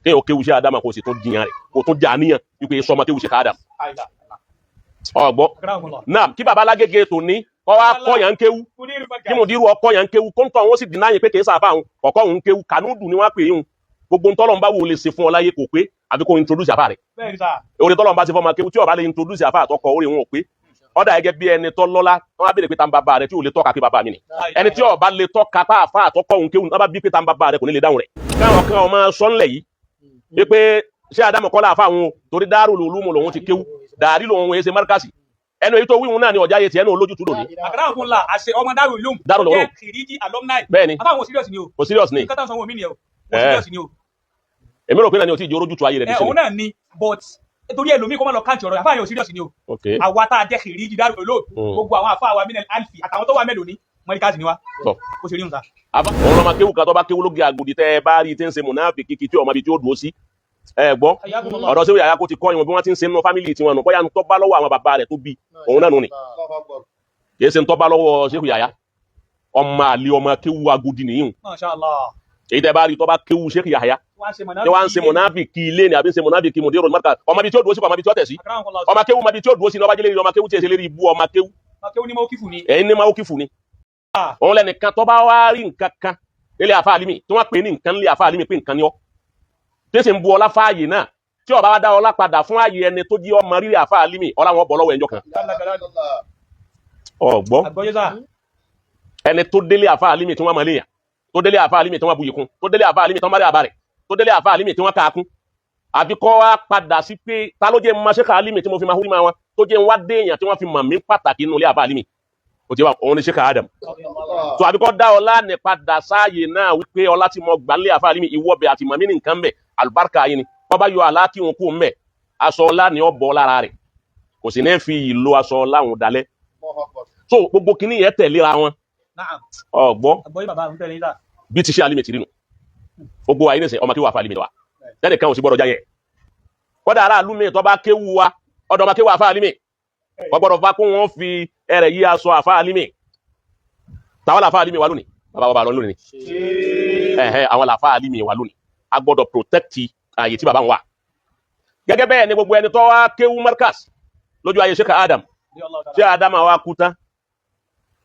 ke o kéwu Sheikh Adam kò sì tún jiyàn rẹ̀ kò tún jà níyàn wípé sọmọ kéwu Sheikh Adam ọgbọ náà kí baba alágége tó ní kọ wá kọ́ yàn kéwu kí Mudiru ọkọ yàn kéwu kó ń tọ́ àwọn sì dínà yín pé kì í sáfà àwọn kọ̀kọ́ òun kéwu Kànúdù ni wọ́n pè yín gbogbo ntọ́lọ́n bá wò lè ṣe fún ọ láyé kò pé àbí kò introduce àfà rẹ̀ orí tọ́lọ́n bá ṣe fọ́ ọmọ kéwu tí ó bá lè introduce àfà àtọkọ orí wọn ò pé ọ̀dà gẹ́gẹ́ bí ẹni tó lọ́lá wọ́n á béèrè pé ta ń bàbá rẹ̀ tí ò lè tọ́ka pé bàbá mi ni ẹni tí ó bá lè tọ́ka pa àfà àtọkọ òun kéwu wọ́n bá bí pé ta ń bàbá rẹ̀ kò ní lè dáhùn rẹ̀ káwọn kan ọmọ sọ́nlẹ̀ yìí wípé ṣé Adamu kọ́lá àfà àwọn torí Darul Ulum lòun ti kéwu dàrí lòun èsè Markasi ẹnu èyí tó wíwùn náà ni ọjà ayé tiẹ̀ náà lójú tó lòní. àkàrà òkun la àṣẹ ọmọ Darul Ulum jẹ́ kìrìjì alumni bẹ́ẹ̀ni àbáwọn serious ni o kò serious ni nǹkan tó ń sanwó mi ni o kò serious ni o. èmi rò pé náà ni o ti jẹ́ orójú tó ayé rẹ̀ òun náà ni but torí ẹlòmíì kó má lọ káǹtì ọ̀rọ̀ àfáàyàn ò serious ni o àwa tá a jẹ́ kìrìjì Darul Ulum gbogbo àwọn àfáà wa minel alfi àtàwọn tó wà mélòó ni mọ́ríkàsì ni wa ó ṣe rí nǹkan. òun ọmọ kéwù kan tó bá kéwù lóge àgùdì tẹ́ ẹ bá rí tí ń ṣe mùnáfíkì kí tí ọmọ ibi tí ó dúró sí ẹ gbọ́ ọ̀dọ̀ sí Yahya kó ti kọ́ ìwọ̀n bí wọ́n ti ń ṣe nínú fámìlì tiwọn nù bóyá ń tọ́ bá lọ́wọ́ àwọn bàbá rẹ̀ tó bí òun náà nù ni kìí ṣe ń tọ́ bá lọ́wọ́ Sheikh Yahya ọmọ àlè ọmọ kéwù agudi nìyí èyí tẹ́ bá rí tọ́ bá kéwù Sheikh Yahya tí wọ́n ń ṣe mùnáfíkì ilé ni àbí ń ṣe mùnáfíkì Mudirul Markaz ọmọ ibi tí ó dúró sí ọmọ ibi tí ó tẹ̀ sí ọmọ kéwù ọmọ ibi tí ó dúró sí ní ọba jẹ́lẹ́rì ọmọ kéwù tí èsè lérí ibú ọmọ kéwù ẹ̀yin ní máa ó kìfù ni òun lẹ́nìkan tọ́ bá wá rí nǹkan kan nílé àfa àlímì tí wọ́n pè ní nǹkan nílé àfa àlímì pé nǹkan ni ọ́ tí sì ń bu ọlá fáàyè náà tí ó bá wá dá ọlá padà fún ààyè ẹni tó jí ọmọ rírì àfa àlímì ọlá wọn bọ̀ lọ́wọ́ ẹjọ́ kan ọgbọ́ ẹni tó délé àfa àlímì tí wọ́n mọ̀ léyàn tó délé àfa àlímì tí wọ́n buyì kún tó délé àfa àlímì tí wọ́n bá rí àbá rẹ̀ tó délé àfa àlímì tí wọ́n ká kún àfi kọ́ wá padà sí pé ta ló jẹ́ mọ Sheikh àlímì tí mo fi máa húrí máa wọn tó jẹ́ ń wá dé èèyàn tí wọ́n fi mọ̀ mí pàtàkì nínú ilé àfa àlímì ó ti wá òun ni Sheikh Adam tó àbí kọ́ dá ọlá ní padà sáàyè náà wípé ọlá tí mo gbà nílé àfa àlímì ìwọ́bẹ̀ àti mọ̀mí ní nǹkan bẹ̀ àlùbáríkà yìí ni wọ́n bá yọ àlákì wọn kú mẹ́ aṣọ ọlá ni ọ bọ́ lára rẹ̀ kò sì ní fi ìlò aṣọ ọlá wọn dalẹ̀ so gbogbo kìíní yẹn tẹ̀léra wọn ọgbọ́ bí ti Sheikh àlímì ti rí nu gbogbo wa yìí nìsín ọmọ kí wà àfa àlímì wa lẹ́nì kan ò sí gbọ́dọ̀ jáyẹ kọ́dà aráàlú mi tó bá kéwu wa ọ̀dọ̀ ọmọ kí wà àfa àlímì wọ́n gbọ́dọ̀ fa kó wọ́n fi ẹrẹ̀ yí aṣọ àfa àlímì táwọn làfa àlímì wà lónìí bàbá bàbá lọ lónìí àwọn làfa àlímì wà lónìí a gbọ́dọ̀ protect ààyè tí bàbá ń wà gẹ́gẹ́ bẹ́ẹ̀ ni gbogbo ẹni tó wá kéwu Markaz lójú ayé Sheikh Adam Sheikh Adam àwa kú tán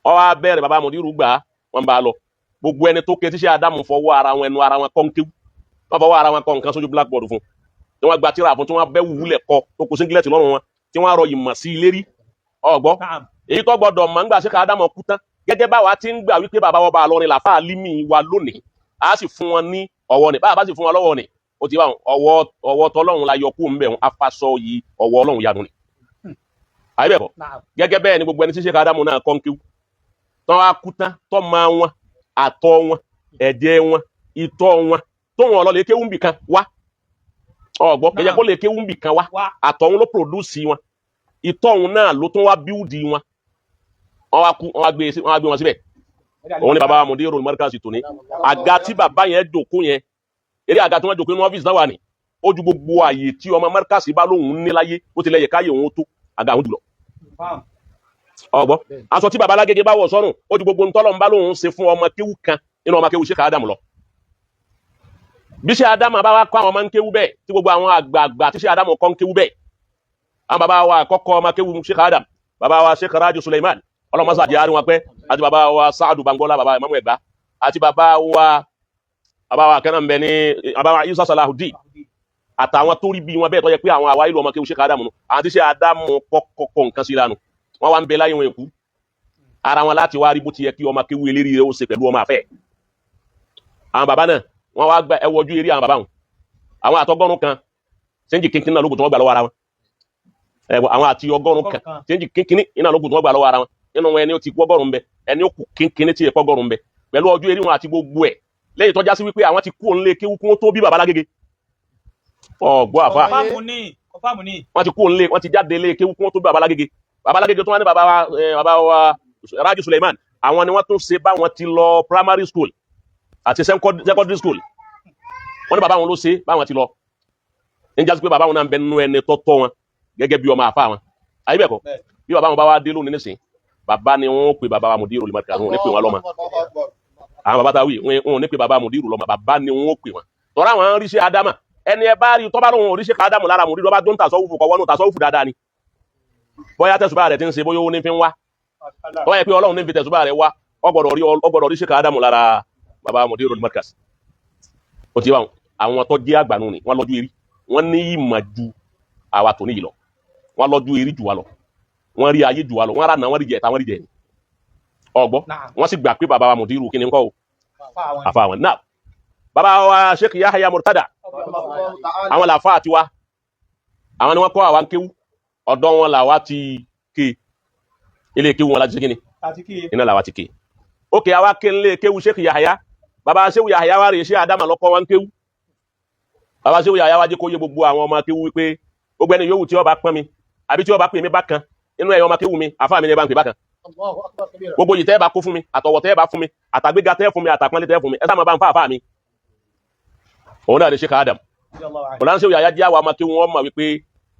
ó wá bẹ̀rẹ̀ bàbá Mudiru gbà wọ́n bá lọ gbogbo ẹni tó ké tí Sheikh Adam fọwọ́ ara wọn ẹnu ara wọn kọ́ ń kéwu wọ́n fọwọ́ ara wọn kọ́ nǹkan sójú blackboard fún tí wọ́n gba tíra fún tí wọ́n bẹ́ wúlẹ̀ kọ́ tó kó singlet lọ́rùn wọn tí wọ́n rọ ìmọ̀ sí ilé rí ọgbọ́ èyí tó gbọdọ̀ mọ̀ ń gbà Sheikh Adam kú tán gẹ́gẹ́ báwa ti ń gbà wípé bàbá wọn bá lọ ní làfà àlímì wa lónìí a sì fún wọn ní ọwọ́ ni báwa bá sì fún wọn lọ́wọ́ ni ó ti wá ọwọ́ tọ́lọ́run la yọ kú ń bẹ̀ wọn afasọ yìí ọwọ́ ọlọ́run yanu ni àyẹ̀bẹ̀ kọ́ gẹ́gẹ́ bẹ́ẹ̀ ni gbogbo ẹni tí Sheikh Adam náà kọ́ ń kéwú tán wá kú tán tọ́ ma wọn àtọ̀ wọn ẹ̀jẹ̀ wọn ìtọ̀ wọn tó wọn lọ lè kéwú bì kan wá ọgbọ́ kẹjẹ kó lè kéwú bì kan wá àtọ̀ wọn ló produce wọn ìtọ̀ wọn náà ló tún wá build wọn wọ́n wá kú wọ́n wá gbé wọn síbẹ̀ òun ni bàbá Mudirul Markaz tòní àga tí bàbá yẹn jòkó yẹn eré àga tí wọ́n jòkó nínú ọ́fíìsì náà wà ní ó ju gbogbo ààyè tí ọmọ Markaz bá lóhùn ní láyé ó ti lẹ́yẹ káyé òun tó àga òun jùlọ ọgbọ́ aṣọ tí bàbá Alágége bá wọ̀ sọ́rùn ó ju gbogbo ntọ́lọ́ bá lóhùn ṣe fún ọmọ kéwú kan nínú ọmọ kéwú Sheikh Adam lọ bí Sheikh Adam bá wá kọ́ àwọn ọmọ kéwú bẹ́ẹ̀ tí gbogbo àwọn àgbààgbà tí Sheikh Adam kọ́ ń kéwú bẹ́ẹ̀ àwọn bàbá wa àkọ́kọ́ ọmọ kéwú Sheikh Adam bàbá wa Sheikh Raji Suleiman ọlọ́mọsá àti àárín wọn pẹ́ àti bàbá wa Saadu Bangola bàbá Imamu Ẹ̀gbá àti bàbá wa kẹ́nà ń bẹ ní bàbá wa Isa Salahudeen àtàwọn tó rí bí wọn bẹ́ẹ̀ tó yẹ pé àwọn àwa ìlú ọmọ kéwú Sheikh Adam nù àwọn tí Sheikh Adam kọ́kọ́ nǹkan sí lánàá wọn wá ń bẹ láyé wọn èkú ara wọn láti wá rí bó ti yẹ kí ọmọ kéwú eléri rẹ ó ṣe pẹ̀lú ọmọ àfẹ́ àwọn bàbá náà wọn wá gba ẹwọjú eré àwọn bàbá wọn àwọn àtọgọ́rùn kan sẹ́ńjì kínkín náà lóògùn tó wọ́n gbà lọ́wọ́ ara wọn àwọn àti ọgọ́rùn kan sẹ́ńjì kínkín iná lóògùn tó wọ́n gbà lọ́wọ́ ara wọn nínú wọn ẹni ó ti kú ọgọ́rùn bẹ ẹni ó kù kínkín tí èkó ọgọ́rùn bẹ pẹ̀lú ọjọ́ eré wọn àti gbogbo ẹ̀ lẹ́yìn tọ́já sí wípé àwọn ti kú òǹlé kéwú kí wọ́n tó bí bàbá Alágége ọgbọ́ àfa wọ́n ti kú òǹlé wọ́n ti jáde lé kéwú kí wọ́n tó bí bàbá Alágége tó wá ní bàbá wa Raji Suleiman àwọn ni wọ́n tún ṣe báwọn ti lọ primary school àti secondary school wọ́n ní bàbá wọn ló ṣe báwọn ti lọ ń jásí pé bàbá wọn náà ń bẹ nínú ẹni tọ́tọ́ wọn gẹ́gẹ́ bí ọmọ àfa wọn àyè bẹ́ẹ̀ kọ́ bí bàbá wọn bá wá dé lónìí nísìn bàbá ni wọ́n pè bàbá wa Mudirul Markaz wọn ò ní pè wọn lọ́mọ àwọn bàbá táwí wọn ò ní pè bàbá Mudiru lọ́mọ bàbá ni wọ́n pè wọn tọ́ra àwọn rí Sheikh Adama ẹni ẹ bá rí tó bá lóun orí Sheikh Adamu lára mùdírù ọba tó ń tasawufu kọ wọnú tasawufu dáadáa ni bóyá tẹ̀sùbá rẹ̀ ti ń ṣe bóyá ó ní fi ń wá ó yẹ pé Ọlọ́run ní fi tẹ̀sùbá rẹ̀ wá ọgbọ̀dọ̀ rí Sheikh Adamu lára baba mùdírù markaz ó ti wà àwọn tó jẹ́ àgbànú ni wọ́n lọ́jú eré wọ́n ní ìmọ̀ ju àwa tó ní yìí lọ wọ́n lọ́jú eré jù wá lọ wọ́n rí ayé jù wá lọ wọ́n rà náà wọ́n rí jẹ táwọn rí jẹ ọgbọ́ wọ́n sì gbà pé baba wa mùdírù kí ni nǹkan o àfa àwọn náà baba wa Sheikh Yahya Murtada àwọn làfa àti wa àwọn ni wọ́n kọ́ àwa ń kéwú ọ̀dọ̀ wọn làwa ti ké ilé kéwú wọn láti ṣe kí ni iná làwa ti ké ókè àwa ké nílé kéwú Sheikh Yahya baba Sheikh Yahya wa rèé ṣe Adama lọ́kọ́ wọn kéwú baba Sheikh Yahya wa jẹ́ kó yé gbogbo àwọn ọmọ kéwú wípé gbogbo ẹni yòówù tí ó bá pọ́n mi àbí tí ó bá pè mí bákan inú ẹ̀yọ́ ọmọ kéwú mi àfáà mi ní bá ń pè bákan gbogbo yìí tẹ́ bá kó fún mi àtọ̀wọ̀ tẹ́ bá fún mi àtàgbéga tẹ́ fún mi àtàpọ́nlé tẹ́ fún mi ẹ sáà máa bá ń fa àfáà mi òun náà ni Sheikh Adam ọ̀lànà Sheikh Yahya jẹ́ àwọn ọmọ kéwú wọn mọ̀ wípé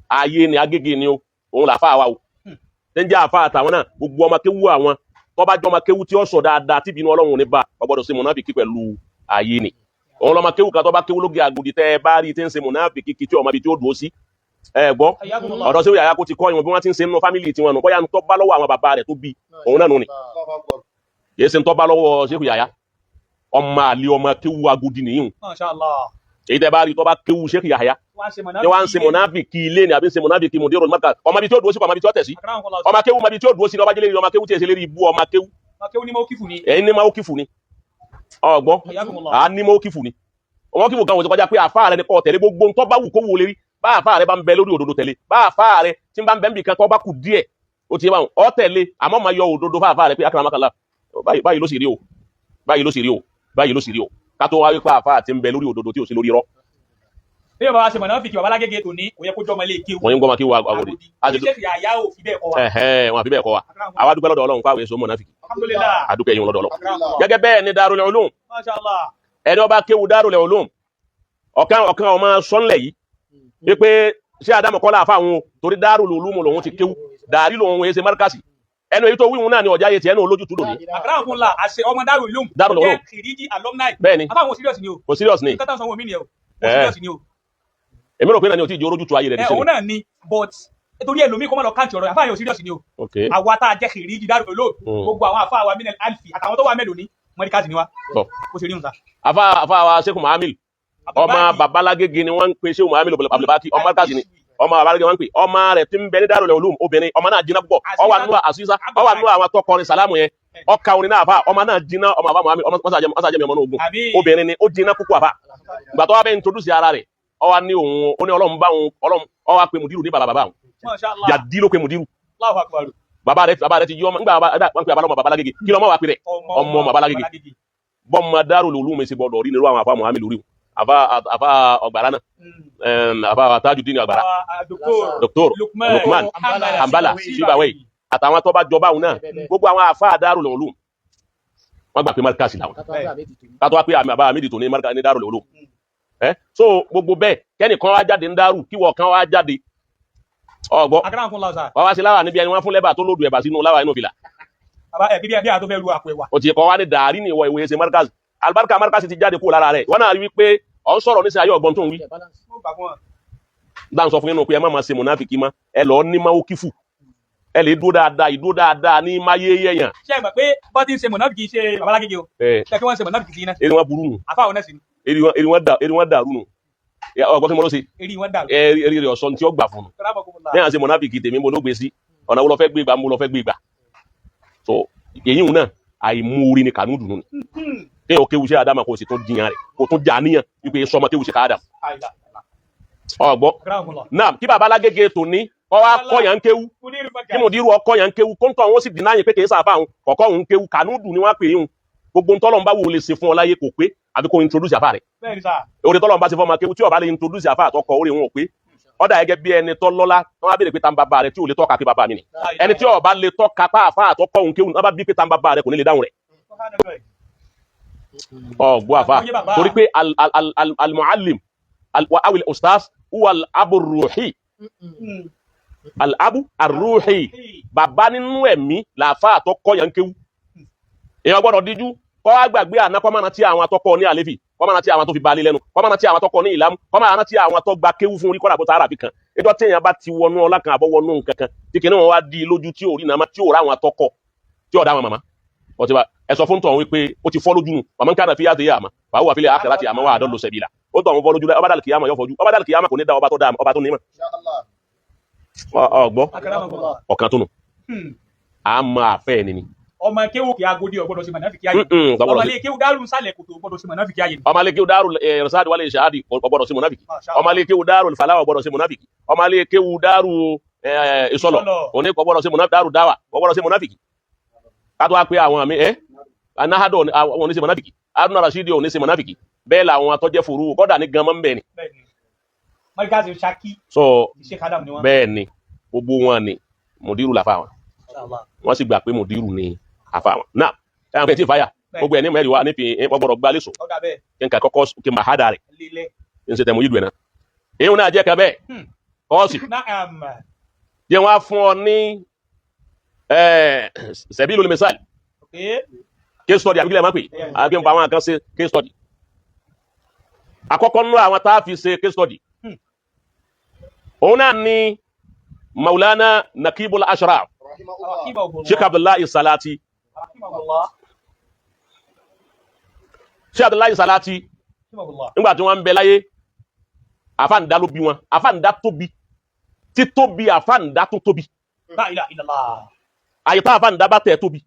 ayé ni Agége ni o òun là fáà wa o tẹ́ ń jẹ́ àfáà àtàwọn náà gbogbo ọmọ kéwú àwọn tó bá jọ ọmọ kéwú tí ó sọ dáadáa tí ìbínú Ọlọ́run ní bá ọgbọ́dọ̀ ṣe mùnáfíkí pẹ̀lú ayé ni òun lọmọ kéwú kan tó bá kéwú lóge àgùdì tẹ́ bá rí tí ń ṣe mùnáfíkí tí ọmọ ibi tí ó dúró sí ẹ gbọ́ ọ̀dọ̀ Sheikh Yahya kó ti kọ́ ìwọ̀n bí wọ́n ti ń ṣe nínú fámìlì tiwọn nù bóyá ń tọ́ bá lọ́wọ́ àwọn bàbá rẹ̀ tó bí òun náà nù ni kìí ṣe ń tọ́ bá lọ́wọ́ Sheikh Yahya ọmọ àlè ọmọ kéwú agudi nìyí èyí tẹ́ bá rí tó bá kéwú Sheikh Yahya ni wọ́n ń ṣe mùnáfíkì ilé ni àbí ń ṣe mùnáfíkì mùdírù markaz ọmọ ibi tí ó dúró sí ọmọ ibi tí ó tẹ̀ sí ọmọ kéwú ọmọ ibi tí ó dúró sí ọba jẹ́lẹ́rì ọmọ kéwú tí èsì lérí ibú ọmọ kéwú ẹ̀yin ní máa ó kìfù ni ọgbọ́n à ní máa ó kìfù ni ọmọ kìfù kan wọ́n ti kọjá pé àfáà rẹ ní kọ́ tẹ̀lé gbogbo ń tọ́ bá wù kó wù lérí bá àfáà rẹ bá ń bẹ lórí òdodo tẹ̀lé bá àfáà rẹ tí ń bá ń bẹ ń bì kan tó bá kù díẹ̀ ó ti yẹ báwọn ọ tẹ̀lé àmọ́ máa yọ òdodo fún àfáà rẹ pé akramakallah báyìí ló sì rí o báyìí ló sì rí o báyìí ló sì rí o ká tó wáyé pé àfáà ti ń bẹ lórí òdodo tí ò sí lórí irọ́. bí bàbá ṣe mọ̀nàfíkì bàbá Lágége tó ní kò yẹ kó jọmọ lé kéwù wọ́n ń gbọ́ máa kí wọ́n àgòdì Sheikh Yahya ò fi bẹ́ẹ̀ kọ́ wa wọn àfi bẹ́ẹ̀ kọ́ wa àwa dúpẹ́ lọ́dọ̀ Ọlọ́run fáwọn èso mọ̀nàfíkì alhamdulillah àdúpẹ́ yín lọ́dọ̀ Ọlọ́run gẹ́gẹ́ bẹ́ẹ̀ ni Darul Ulum Masha Allah ẹni ọba kéwù Darul Ulum ọ̀kan ọmọ sọ́nlẹ̀ yìí wípé ṣé Adamu kọ́lá àfa àwọn torí Darul Ulum lòun ti kéwù dàrí lòun wọ́n ṣe markasi ẹnu èyí tó wíwùn náà ni ọjà ayé tiẹ̀ náà olójútùú lòní. àkàràkùnlá àṣẹ ọmọ Darul Ulum jẹ́ kìrìjì alumni bẹ́ẹ̀ni àbáwọn serious ni o kò serious ni kátà sanwó mi ni o kò serious ni o. èmi rò pé náà ni o ti di olójútùú ayé rẹ̀ ní òun náà ni but torí ẹlòmíì kọ́ máa lọ káàntì ọ̀rọ̀ àfáà yóò serious ni o àwa tá a jẹ́ kìrìjì Darul Ulum gbogbo àwọn àfáà wa minel alfi àtàwọn tó wà mélòó ni mọ́ríkàsì ni wa kò sí rí nùsà. àfáà wa Sheikh Muhammad ọmọ Baba Lágége ni wọ́n ń pe Sheikh Muhammad Abdulbaki ọmọ mọ́ríkàsì ni ọmọ Baba Lágége wọ́n ń pè ọmọ rẹ̀ tí ń bẹ ní Darul Ulum obìnrin ọmọ náà jiná púpọ̀ ọwà nínú àṣìṣà ọwà nínú àwọn tọkọrin sàlámù yẹn ọkà orin náà àfà ọmọ náà jiná ọmọ Baba Muhammad ọmọsàjẹmí ọmọ náà ogun obìnrin ni ó jiná púpọ̀ àfà ìgbà tó wá bẹ introduce ara rẹ̀ ọwà ní òun ó ní Ọlọ́run bá òun Ọlọ́run ọwà pé mùdírù ní bàbá òun yàdí ló pé mùdírù bàbá rẹ̀ ti yọ ọmọ nígbà wọn pe àbálọmọ Baba Lágége kí lọmọ wà pé rẹ ọmọ Baba Lágége bọ́mọ Darul Ulum mi sì gbọdọ̀ rí nírú àwọn àfà Muhammad lórí àfà ọgbàrá náà àfà Tajudeen ọgbàrá Dr. Lukman Hambala Sibawayh àtàwọn tó bá jọba òun náà gbogbo àwọn àfà Darul Ulum wọ́n gbà pé markasi làwọn kátó wá pé àbá àmì ìdìtò ní Darul Ulum so gbogbo bẹ́ẹ̀ kẹ́nìkan wá jáde ń dárù kíwọ̀ kan wá jáde ọgbọ́ wá wá sí láwà níbi ẹni wọ́n fún lẹ́bà tó lòdù ẹ̀bà sínú láwà inú fìlà o ti kọ́ wá ní dàárí ní ìwọ̀ ìwé ṣe markasi albarka markasi ti jáde kúrò lára rẹ̀ wọ́n náà rí wípé ọ̀ ń sọ̀rọ̀ nísìnyí ayé ọgbọ́n tó ń wí dáhùn sọ fún yín pé ẹ má máa ṣe mùnáfíkì mọ́ ẹ lọ ní máa ó kífù ẹ lè dúró dáadáa ní máyé yẹ̀yàn. ṣé ẹ gbà pé bọ́ ti ń ṣe mùnáfíkì ṣe Baba Lágége o ṣé kí wọ́n ṣe mùnáfíkì sí iná. eri wọn burú nù. àfáwọn náà sì ni. eri wọn dàrú nù ọgbọ́n tí mo lọ sí. eri rẹ̀ ọ̀sán tí ó gbà fún un. lẹ́yìn àti mùnáfíkì tèmi mo ló gbé sí ọ̀nà wo lọ fẹ́ gbé gbà mo lọ fẹ́ gbé gbà. so èyí náà àìmúrí ni kànú dùnú ni. kí o kéwu ṣe Adama kò sì tún jiyàn rẹ̀ kò tún jà níyàn wípé sọmọ kéwu ṣe ká Adam. ọgbọ́ náà kí Baba Lágége tò ní ọwọ́ akọ́yàn ń kéwu kí mùdírù ọkọ́yàn ń kéwu kóńtọ̀ wọn sì dínà yín pé kì í sáfà òun kọ̀ọ̀kọ́ òun kéwu kànú dùn ni wọ́n pè é òun gbogbo ntọ́lọ́n bá wò lè ṣe fún ọ láyé kò pé àbí kò introduce àfà rẹ̀ orí tọ́lọ́n bá ṣe fún ọmọ kéwu tí ó bá lè introduce àfà àtọkọ orí wọn ò pé ọ̀dà gẹ́gẹ́ bí ẹni tọ́ lọ́lá wọn bá béèrè pé tán bàbá rẹ̀ tí ò lè tọ́ka pé bàbá mi ni ẹni tí ó bá lè tọ́ka pé àfà àtọkọ òun kéwu wọn bá bí pé tán bàbá rẹ̀ kò ní lè dáhùn rẹ̀ ọgbọ́ àfà torí pé al-muallim awil ustaz huwa al-abu ruhi al-abu ar-ruhi bàbá nínú ẹ̀mí làfà àtọkọ yàn kéwu èèyàn gbọ́dọ̀ díjú kọ́ wá gbàgbé ànákọ́mọ́nà tí àwọn atọ́kọ́ ní àlefi kó máa rántí àwọn tó fi balẹ̀ lẹ́nu kó máa rántí àwọn tó kọ ní ìlàmú kó máa rántí àwọn tó gba kéwú fún orí kọ́ra bó ta àràbí kan ẹjọ́ téèyàn bá ti wọnú ọlá kan àbọ̀ wọnú nǹkan kan tí kìnìún wọn wá di lójú tí ò rí nàmá tí ò rá àwọn atọ́kọ tí ò dá àwọn màmá ọtí bá ẹ sọ fún tọ̀ wípé ó ti fọ́ lójú màmá ń kára fi yá àmà wàá wà fílẹ̀ àkàrà àti àmà wà àdán lọ sẹ̀bìlà ó tọ̀ wọn fọ́ lójú ọba dàlù kìyàmà yọ fọ́jú ọba dàlù kìyàmà kò ní dá ọba tó dá ọba tó ní mọ̀ ọgbọ́ ọ̀kan tó nù àmà àfẹ́ ẹni ni. ọmọ kéwù kí agodi ọgbọ́dọ̀ sí mọ̀nàfíkì ayé ọmọ ilé kéwù dárù sálẹ̀ kòtò ọgbọ́dọ̀ sí mọ̀nàfíkì ayé ọmọ ilé kéwù dárù ẹ̀rọ̀sáàdì wálé ìṣáàdì ọgbọ́dọ̀ sí mọ̀nàfíkì ọmọ ilé kéwù dárù ìfàlà ọgbọ́dọ̀ sí mọ̀nàfíkì ọmọ ilé kéwù dárù ìsọlọ òní ọgbọ́dọ̀ sí mọ̀nàfíkì dárù dáwà ọgbọ́dọ̀ sí mọ̀nàfíkì kátó wá pé àwọn àmì anahado àwọn oníṣẹ́ mọ̀nàfíkì Haruna Rashidi oníṣẹ́ mọ̀nàfíkì bẹ́ẹ̀ làwọn atọ́jẹ́ fòrú kọ́dà ní gan mọ́ ń bẹ̀ ni. so bẹ́ẹ̀ ni gbogbo wọn ni mùdírù làfà wọn wọ́n sì gbà pé mùdírù ni àfà wọn náà ẹ̀yàn pẹ̀ tí fàyà gbogbo ẹ̀ ní mẹ́rin wa nífi ọgbọ̀rọ̀ gbá lẹ́sọ̀ kí n kà kọ́kọ́ kí n máa hádà rẹ̀ kí n ṣe tẹ̀mú yìí dùn ẹ̀ náà èyí náà jẹ́ kẹ́ bẹ́ẹ̀ kọ́ọ̀sì jẹ́ wọ́n á fún ọ ní sẹ̀bílù mísàlì case study àbíkílẹ̀ máa pè àbí n pa àwọn kan ṣe case study àkọ́kọ́ nínú àwọn tá a fi ṣe case study òun náà ni Maulana Nakibul Ashraf Sheikh Abdullahi Salati Sheikh Abdullahi Salati nígbà tí wọ́n ń bẹ láyé àfáàndá ló bí wọn àfáàndá tóbi títóbi àfáàndá tó tóbi àyíká àfáàndá bá tẹ̀ tóbi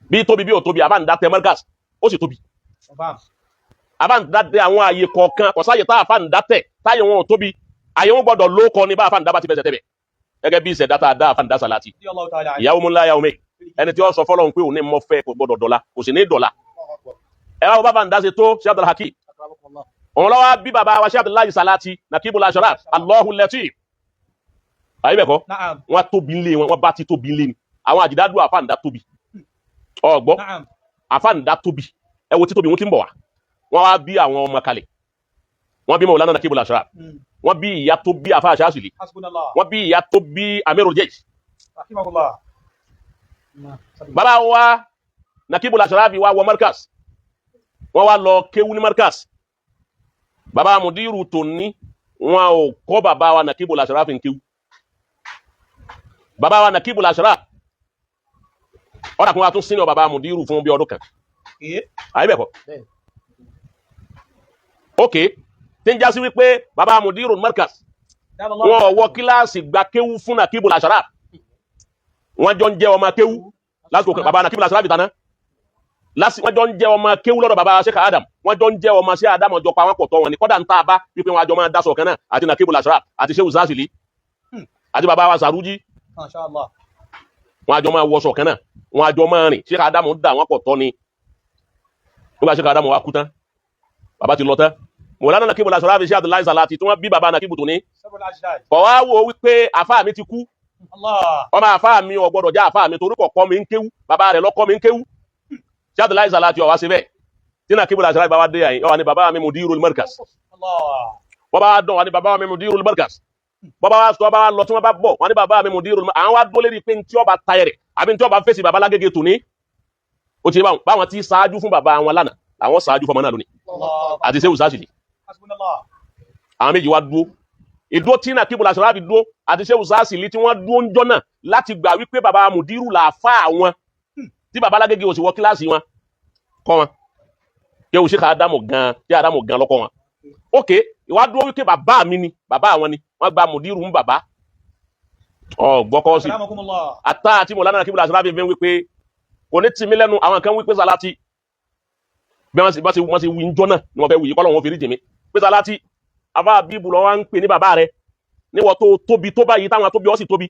bí tóbi bí ò tóbi àfáàndá tẹ̀ Markaz ó sì tóbi àfáàndá tẹ̀ àwọn àyè kọ̀ọ̀kan kọ̀sáyè tá àfáàndá tẹ̀ táyé wọn ò tóbi àyè wọn gbọ́dọ̀ ló kọ ní bá àfáàndá bá ti fẹsẹ̀ tẹ̀bẹ̀ gẹ́gẹ́ bí ìṣẹ̀dá tá a dá àfáàndá Salati ìyàwó múlá yàwó mẹ́ ẹni tí ó sọ fọ́lọ́run pé òun ní mọ́ fẹ́ kò gbọ́dọ̀ dọ̀la kò sì ní dọ̀la ẹ wá bá àfáàndá ṣe tó Sheikh Abdul Hakim òun lọ́wọ́ bí bàbá wa Sheikh Abdullahi Salati Nakibul Ashraf Allahu Latif àyè bẹ́ẹ̀ kọ́ wọ́n tóbi ńlé wọn bá ti tóbi ńlé ni àwọn àjìdádù àfáàndá tóbi ọgbọ́ àfáàndá tóbi ẹ wo tí tóbi wọn ti ń bọ̀ wá wọ́n wá bí àwọn ọmọ kalẹ̀ wọ́n bí Maulana Nakibul Ashraf wọ́n bí ìyá tó bí àfáà Shazili wọ́n bí ìyá tó bí Amirul Jaysh bàbá wa Nakibul Ashraf wa wọ Markaz wọ́n wá lọ kéwú ní Markaz bàbá mudiru tó ní wọn ò kọ́ bàbá wa Nakibul Ashraf ń kéwú bàbá wa Nakibul Ashraf ọ̀dà kún wa tún sínú bàbá mudiru fún bí ọdún kan àyíbẹ̀kọ́ ok tí ń já sí wípé bàbá mudiru Markaz wọn wọ kíláàsì gba kéwú fún Nakibul Ashraf wọn jọ ń jẹ ọmọ kéwú lásìkò kan bàbá Nakibul Ashraf ìtàná wọ́n jọ ń jẹ́ ọmọ kéwú lọ́dọ̀ bàbá Sheikh Adam wọ́n jọ ń jẹ́ ọmọ Sheikh Adam ọjọ́ pa wọn pọ̀ tọ́ wọn ni kọ́dà ń tà bá wípé wọn àjọ máa dásọ̀ kan náà àti Nakibul Ashraf àti Sheikh Zazili àti bàbá wa Saruji wọn àjọ máa wọṣọ kan náà wọn àjọ máa rìn Sheikh Adam dà wọn pọ̀ tọ́ ni nígbà Sheikh Adam wa kú tán bàbá ti lọ tán Maulana Nakibul Ashraf Sheikh Abdullahi Salati tí wọ́n bí bàbá Nakibu tó ní kọ̀ wá wo wípé àfáà mi ti kú ọmọ àfáà mi ò gbọdọ̀ já àfáà mi torí kọ̀ọ̀kọ́ mi ń kéwú bàbá rẹ̀ lọ́kọ́ mi ń kéwú Sheikh Abdullahi Salati ọ̀wá síbẹ̀ tí Nakibul Ashraf bá wá dé àyìn ọ̀wá ní bàbá mi Mudirul Markaz wọ́n bá wá dán wọ́n ní bàbá mi Mudirul Markaz wọ́n bá wá sọ bá wá lọ tí wọ́n bá bọ̀ wọ́n ní bàbá mi Mudirul Markaz àwọn wá dó lérí pé tí ọba tayẹrẹ àbí tí ọba fèsì bàbá lágége tò ní ó ti báwọn tí ṣáájú fún bàbá wọn lánàá àwọn ṣáájú fọmọ náà lónìí àti Sheikh Zazili àwọn méjì wá dúró ìdúró tí Nakibul Ashraf dúró àti Sheikh Zazili tí wọ́n dúró ń jọ náà láti gbà wípé bàbá Mudiru làáfà àwọn tí bàbá lágége ò sì wọ kíláàsì wọn kọ́ wọn kí o Sheikh Adamu gan lọ́kọ́ wọn ok ìwà dúró wípé bàbá mi ni bàbá àwọn ni wọ́n gba Mudiru ń bàbá gbọ́kọ́ sí àtà àti Maulana Nakibul Ashraf fi wípé kò ní tì mí lẹ́nu àwọn kan wípé Salati bí wọ́n ti wí ń jọ náà ni wọ́n fẹ́ wí kọ́lọ̀ wọn fi rí jèmi pé Salati àbá bíbù lọ wá ń pè ní bàbá rẹ níwọ̀ tó tóbi tó báyìí táwọn tóbi ọ sì tóbi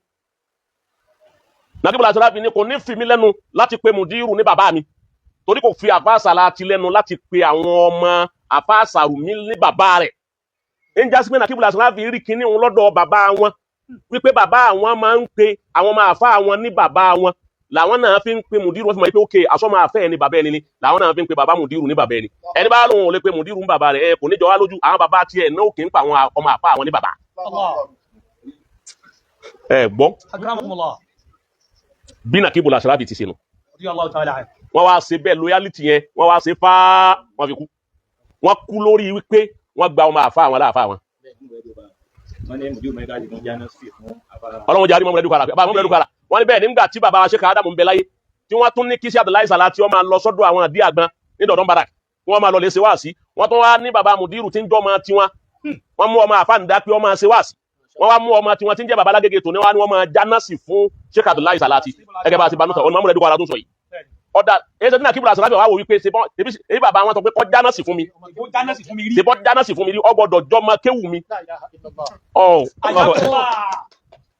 Nakibul Ashraf ní kò ní fi mí lẹ́nu láti pe Mudiru ní bàbá mi torí kò fi àfáà Salati lẹ́nu láti pe àwọn ọmọ àfáà Sarumi ní bàbá rẹ̀ ń já sí pé Nakibul Ashraf rí kíní òun lọ́dọ̀ bàbá wọn wípé bàbá àwọn máa ń pe àwọn ọmọ àfáà wọn ní bàbá wọn làwọn náà fi ń pe Mudiru wọn fi mọ̀ pé ókè àsọmọ àfẹ́ ẹni bàbá ẹni ni làwọn náà fi ń pe bàbá Mudiru ní bàbá ẹni ẹni bá lóun ò lè pe Mudiru ní bàbá rẹ̀ kò ní jọ wá lójú àwọn bàbá tiẹ̀ náà òkè ń pa àwọn ọmọ àfáà wọn ní bàbá. Gbọ́ bí Nakibul Ashraf ti ṣe nù wọ́n wá ṣe bẹ́ẹ̀ loyalty yẹn wọ́n wá ṣe fáá wọ́n fi kú wọ́n kú lórí wípé wọ́n gba ọmọ àfa àwọn aláàfáà wọn. Ọlọ́run jàre mọ́mọ́lẹ́dù kára bàbá mọ́mọ́lẹ́dù kára wọ́n ní bẹ́ẹ̀ nígbà tí bàbá Sheikh Adamu ń bẹ láyé tí wọ́n tún ní kí sí Abdullahi Salati wọ́n máa lọ sọ́dọ̀ àwọn àdí àgbọn ní dọ̀dọ̀ barak wọ́n máa lọ lè ṣe wáàsí wọ́n tún wá ní bàbá Mudiru tí ń jọ́ ọmọ tiwọn wọ́n mú ọmọ àfáàndá pé wọ́n máa ṣe wáàsí wọ́n wá mú ọmọ tiwọn tí ń jẹ́ bàbá Lágége tòní wá ní wọ́n máa jánásì fún Sheikh Abdullahi Salati gẹ́gẹ́ bá a ti bá nùtọ̀ mọ́mọ́lẹ́dù kára tó sọ yìí ọ̀dà èyí sẹ́dínà kíbùrà sàlábì wà wò wípé èyí bàbá wọn sọ pé kọ́ jánásì fún mi ṣe bọ́ jánásì fún mi rí ọgbọ́dọ̀ jọmọ kéwù mi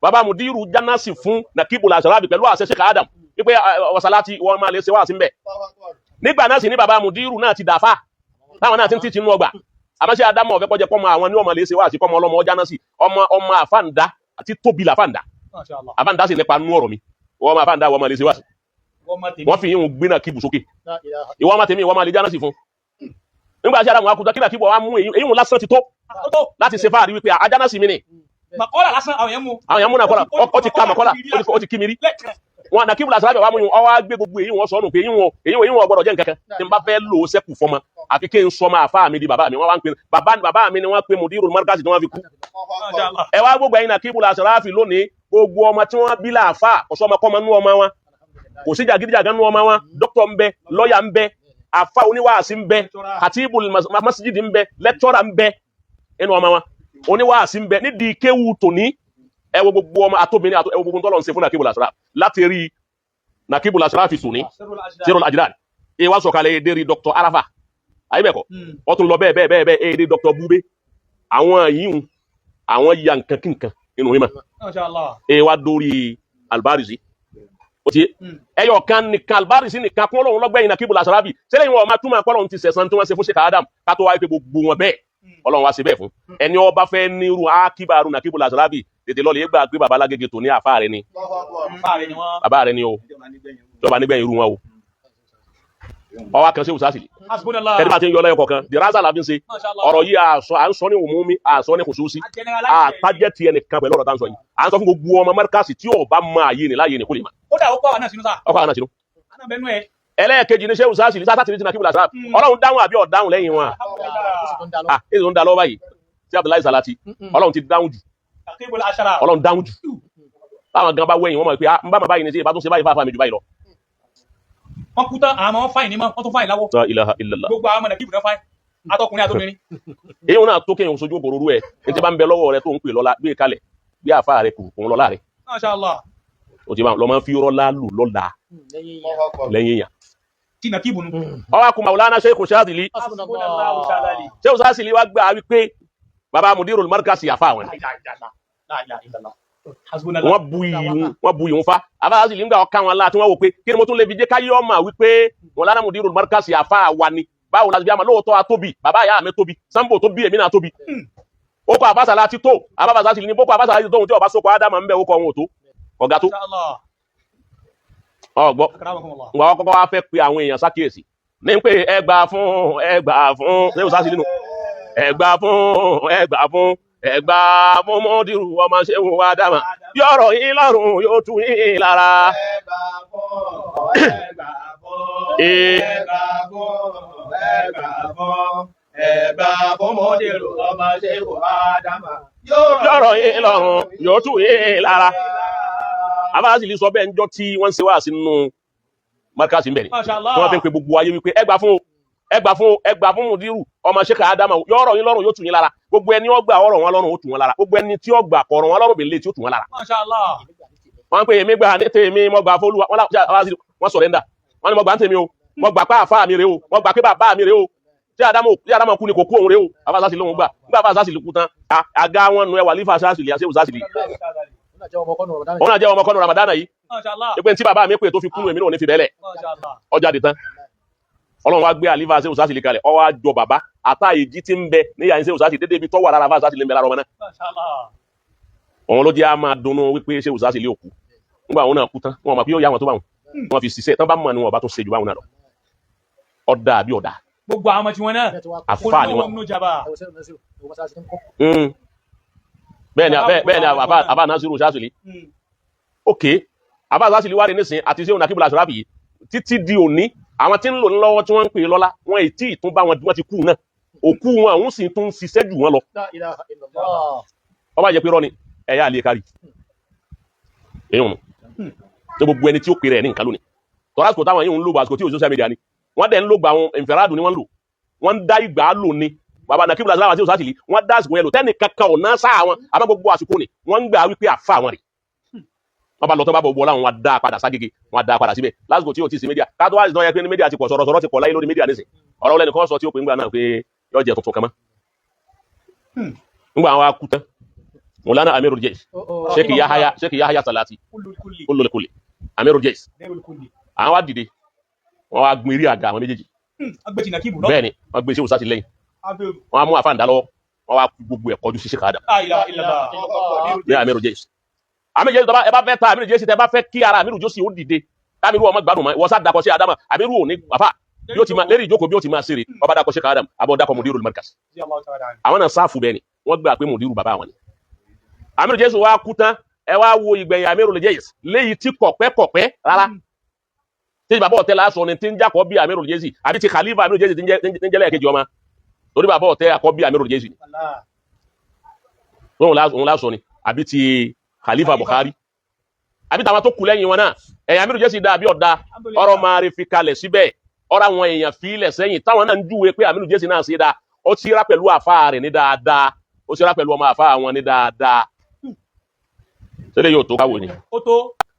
bàbá Mudiru jánásì fún Nakibul Sarabi pẹ̀lú àṣẹ Sheikh Adam wípé Salati wọn máa lè ṣe wá sí mbẹ̀ nígbà náà sì ní bàbá Mudiru náà ti dàfà táwọn náà ti ń tìtì nínú ọgbà àmọ́ṣẹ́ Adamu ọ̀fẹ́ kọjá pọ́mọ àwọn ní ọmọ lè ṣe wá sí kọ́mọ ọlọ́mọ jánásì ọmọ àfáǹdá àti tóbi làfáǹdá àfáǹdá sì nípa nú ọ̀rọ̀ mi wọ́n máa àfáǹdá wọ́n máa lè ṣe wá sí wọ́n fi yín gbé Nakibu sókè ìwọ́n máa tèmi ìwọ́n máa lè jánásì fún nígbà tí Adamu akutọ kí Nakibu wa mú èyí wọn lásán ti tó láti ṣe fáàrí wípé ajánásì mi ni Makola lásán àwọn yẹn mú náà kọ́lá ó ti ká Makola ó ti kí mi rí wọn Nakibul Sarabi wa mú yín ọwọ́ gbé gbogbo èyí wọn sọnù pé èyí wọn gbọdọ̀ jẹ́ nǹkankan tí n bá fẹ́ lò ó sẹ́kù fọmọ àfi kí n sọmọ àfáà mi di bàbá mi wọ́n wá ń pè bàbá mi ni wọ́n pe Mudirul Markazi tí wọ́n fi kú ẹ wá gbogbo ẹ̀yin Nakibul Sarabi lónìí gbogbo ọmọ tí wọ́n bí láàfáà ọ̀sọ́ ọmọ kọ́mọ nú ọmọ wọn kò sí jàgídíjàgán nú ọmọ wọn dókítà ń bẹ lọ́ọ̀yà ń bẹ àfáà oníwàásí ń bẹ Khatibul Masjid ń bẹ lẹ́kítọ́rà ń bẹ inú ọmọ wọn oníwàásí ń bẹ nídìí kéwù tòní ẹ wo gbogbo ọmọ àtòbìnrin ẹ wo gbogbo tọ́lọ̀ ń ṣe fún Nakibul Sarabi láti rí Nakibul Sarabi tòní Sirul Ajdan ẹ wá sọ̀kalẹ̀ èdè rí Dr. Arafa ayébẹ̀kọ́ wọ́n tún lọ bẹ́ẹ̀ èdè Dr. Bube àwọn yìí àwọn ya nǹkan kí nǹkan inú mímọ́ ẹ wá dórí Albarizi ó ti ẹyọ kan nìkan Albarizi nìkan kún Ọlọ́run lọ́gbẹ̀yìn Nakibul Sarabi sílẹ̀ yìí wọn máa túmọ̀ pé Ọlọ́run ti sẹ̀san tí wọ́n ṣe fún Sheikh Adam ká tó wáyé pé gbogbo wọn bẹ́ẹ̀ Ọlọ́run wá sí bẹ́ẹ̀ fún ẹni ó bá fẹ́ nírú akíbaru Nakibul Sarabi tètè lọ lè gbà pé bàbá Lágége tó ní àfáà rẹ ni bàbá rẹ ni o jọba nígbẹ̀yìn irú wọn o ọwọ́ kan ṣe òṣàṣì ẹni bá ti ń yọ lẹ́yìn kọ̀ọ̀kan the razal àbí ń ṣe ọ̀rọ̀ yìí à ń sọ ní òmùmí à ń sọ ní khususi àtàjẹ́ ti ẹnìkan pẹ̀lú ọ̀rọ̀ tá ń sọ yìí à ń sọ fún gbogbo ọmọ Markazi tí ó bá máa yé ni láyé ni kó lè mà. ó dà ó kọ́ àwọn náà sínú sáà. ọkọ̀ àwọn náà sínú. ẹlẹ́ẹ̀kejì ní ṣé òṣàṣì ní sáà tìrìtì Nakibul Sarabi Ọlọ́run dáhùn àbí ọ̀dáhùn lẹ́yìn wọn. èyí tó ń da lọ́wọ́ báyìí sí Abdullahi Salati Ọlọ́run ti dáhùn jù Ọlọ́run dáhùn jù báwọn gan bá wẹ̀yìn wọn mọ̀ pé n bá máa báyìí ní sí ìbá tún ṣe báyìí fáfá mi jù báyìí lọ. wọ́n kú tán àwọn fáìn ní mọ́ wọ́n tún fáìn láwọ́. La ilaha illallah. gbogbo àwọn ọmọ Nakibu náà fáìn atọkùnrin àtọkùnrin. èyí náà tó kéèyàn sojú òbòrò rú ẹ ní tí bá ń bẹ lọ́wọ́ rẹ tó ń pè lọ́la gbé kalẹ̀ bí àfa rẹ kù òun lọ́la rẹ. Masha Allah. o ti máa lọ máa ń fi rọ́lá lù lọ́la lẹ́yìn èèyàn. tí Nakibu nu. ọwọ́ akun Maulana Sheikh Shadili Sheikh Shadili wá gbà wípé baba Mudirul Markazi àfa wọn. wọ́n bu ìhun fa abáyásí lè ń gbà ọ̀ka wọn láti wọ́n wò pé kí ni mo tún lè fi jẹ́ káyé ọmọ wípé Maulana Mudirul Markazi àfa wa ni báwo la fi àmà lóòótọ́ atóbi bàbá ìyá mi tóbi Sambo tó bí èmi náà tóbi ó kọ Abbas Salati tó abábàsá sì ní bókọ Abbas Salati tó ohun tí ọba sókọ Ádámà ń bẹ ó kọ ohun òtó ọ̀gá tó ọgbọ́ wọ́n kọ́kọ́ wá fẹ́ pe àwọn èèyàn sákìyèsí ní pé ẹgbà fún ṣé òsásí nínú ẹgbà fún Mudiru ọmọ Shehu Ádámà yọ̀rọ̀ yín lọ́rùn yóò tú yín lára. Ẹgbà fún Mudiru ọmọ Shehu Ádámà yọ̀rọ̀ yín lọ́rùn yóò tú yín lára. Abáyásí lè sọ bẹ́ẹ̀ ń jọ tí wọ́n ń ṣe wá sínú Markazi ń bẹ̀rẹ̀ tí wọ́n fi ń pe gbogbo ayé wípé ẹgbà fún Mudiru ọmọ Shehu Ádámà yọ̀rọ̀ yín lọ́rùn yóò tú yín lára gbogbo ẹni ó gbà ọ̀rọ̀ wọn lọ́rùn ó tú wọn lára gbogbo ẹni tí ó gbà kọ̀rọ̀ wọn lọ́rùn bèlè tí ó tú wọn lára. wọ́n pe èmi gbà ní tèmi mo gbà fÓlúwa wọ́n sọ̀rẹ́ndà wọ́n ní mo gbà ń tèmi o mo gbà pé àfáà mi rè o mo gbà pé bàbá mi rè o tí Ádámù kú ni kò kú òun rè o Abáyásí lóhun gbà nígbà Abáyásí kú tán àga wọn nu ẹwà lífà Shadili àṣẹ òṣàṣìlì òun náà jẹ́ ọmọ kọ́nù Ramadana yìí ẹgbẹ́ tí bàbá mi pè tó fi kúrò èmi náà ní fi bẹ́ẹ̀lẹ̀ ọjà dì tán Ọlọ́run wá gbé àlífà àṣẹ òṣàṣìlì kalẹ̀ ọwọ́ àjọ bàbá àtàyè jí ti ń bẹ níyà ń ṣe òṣàṣìlì dédé ibi tọ́wọ́ lára Abáyásí lè ń bẹ lára ọmọ náà òun ló jẹ́ a máa dunnú wípé ṣé òṣàṣìlì òkú nígbà àwọn náà kú tán wọn mọ̀ pé yóò yá wọn tó bá wọn fi ṣiṣẹ́ tán bá mọ̀ ni wọn bá tó ṣe jù báwọn náà lọ ọ̀dà àbí ọ̀dà gbogbo àwọn ọmọ tí wọn náà àfáà ni wọn bẹ́ẹ̀ ni àbá Nasiru Shadili ok àbá Shadili wà ní nísìn àti Shehu Nakibul Sarabi yìí títí di òní àwọn tí ń lò lọ́wọ́ tí wọ́n ń pè lọ́lá wọn ètí ìtún bá wọn ti kú náà òkú wọn àwọn sì tún ṣiṣẹ́ jù wọn lọ ó bá jẹ́ pé rọ́ ni ẹ̀yà àlè kárí èyí wọn tó gbogbo ẹni tí ó pèrè ẹ̀ ní nǹkan lónìí tọ́lá àsìkò táwọn yìí ń lò àsìkò tí ò social media ni wọ́n dẹ̀ ń lò gba àwọn ìfẹ́ràdùn ni wọ́n ń lò wọ́n ń dá ìgbà lò ní bàbá nàkí bùrọ̀dá láwọn tí ó sátìlì wọ́n dá àsìkò yẹn lò tẹ́nì kankan ò náà sáà wọn àmọ́ gbogbo àsìkò ni wọ́n ń gbà wípé àfa àwọn rẹ̀ wọ́n bá lọ tó bá bọ̀ láwọn wọn dá padà ságége wọn dá padà síbẹ̀ lásìkò tí ò ti sí mídíà káàtó wá ìdán yẹ pé ní mídíà ti pọ̀ sọ̀rọ̀ ti pọ̀ láyé lórí mídíà nísìn ọ̀rọ̀ lẹ́nu kan sọ tí ó pè ń gbà náà pé yóò jẹ tuntun kan mọ́ ńgbà àwọn akú tán Mọ̀lánà Amirul Jais Sheikh Yahya Salati kulli Amirul Jais àwọn wá dìde wọ́n wá gbin eré àga àwọn méjèèjì bẹ́ẹ̀ ni wọ́n gbé iṣẹ́ òsátì lẹ́yìn wọ́n á mú àfáàndá lọ́wọ́ wọ́n wá gbogbo ẹ̀ kọjú sí Sheikh Adam ní Amirul Jais Amirul Jais ẹ bá fẹ́ ta Amirul Jais tẹ bá fẹ́ kí ara Amirul Jais ó dìde Amirul ọmọ gbádùn mọ́ wọ́n sá dakọ̀ sí Adama Amirul ò ní àfà bí ó ti máa lérí ìjókòó bí ó ti máa ṣeré ọba dakọ̀ Sheikh Adam abọ́ dakọ̀ Mudirul Markaz àwọn náà sáàfù bẹ́ẹ̀ ni wọ́n gbà pé Mudiru bàbá àwọn ni Amirul Jais wá kú tán ẹ wá wo ìgbẹ̀yìn Amirul Jais léyìí tí kọ̀pẹ́ rárá tí bàbá ọ̀tẹ́ lásọ ni tí ń jákọ́ bí Amirul Jais àbí ti Khalifa Amirul Jais tí ń jẹ́ lẹ́ẹ̀kejì ọmọ torí bàbá ọ̀tẹ́ akọ́ bí Amirul Jais ni òun lásọ ni àbí ti Khalifa Bukhari àbí tàwọn tó kù lẹ́yìn wọn náà ẹ̀yìn Amirul Jais dá àbí ọ̀dá ọ̀rọ̀ máa rí fi kalẹ̀ síbẹ̀ ọ̀rọ̀ àwọn èèyàn fi ilẹ̀ sẹ́yìn táwọn náà ń júwe pé Amirul Jais náà ṣe dáa ó ti rá pẹ̀lú àfáà rẹ̀ ní dáadáa ó ti rá pẹ̀lú ọmọ àfáà wọn ní dáadáa ṣẹlẹ̀ yóò tó káwò ni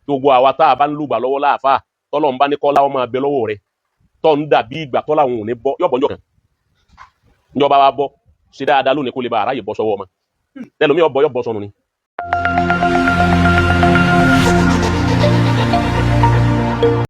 gbogbo àwa tá a bá ń lùgbà lọ́wọ́ láàfáà tọ́lọ̀ ń bá ní kọ́lá ọmọ abẹ lọ́wọ́ rẹ̀ tọ́ ń dà bí ìgbà tọ́lá òun ò ní bọ́ yọ̀bọ̀ njọ́ kan njọba wa bọ́ ṣe dáadáa lónìí kó lè ba àráyè bọ́ sọ́wọ́ ọmọ tẹlomi ọbọ yọ̀bọ̀ sọnù ni.